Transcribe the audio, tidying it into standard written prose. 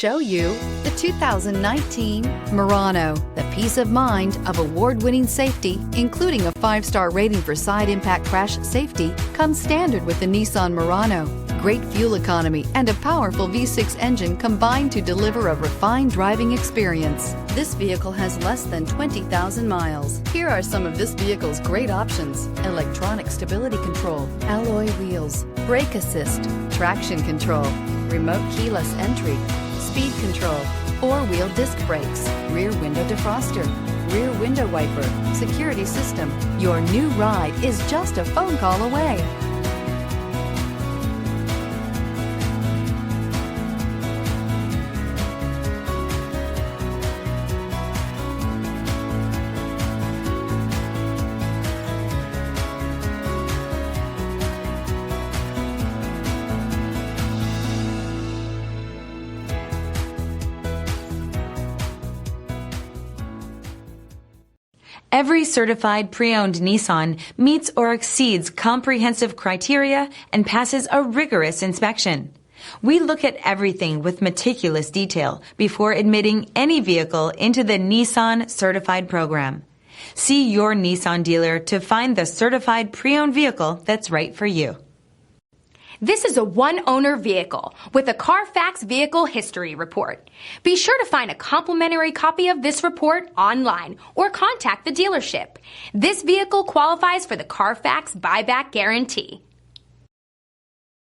Show you the 2019 Murano. The peace of mind of award-winning safety, including a 5-star rating for side impact crash safety, comes standard with the Nissan Murano. Great fuel economy and a powerful V6 engine combine to deliver a refined driving experience. This vehicle has less than 20,000 miles. Here are some of this vehicle's great options: electronic stability control, alloy wheels, brake assist, traction control, remote keyless entry, speed control, 4-wheel disc brakes, rear window defroster, rear window wiper, security system. Your new ride is just a phone call away. Every certified pre-owned Nissan meets or exceeds comprehensive criteria and passes a rigorous inspection. We look at everything with meticulous detail before admitting any vehicle into the Nissan Certified Program. See your Nissan dealer to find the certified pre-owned vehicle that's right for you. This is a one-owner vehicle with a Carfax Vehicle History Report. Be sure to find a complimentary copy of this report online or contact the dealership. This vehicle qualifies for the Carfax Buyback Guarantee.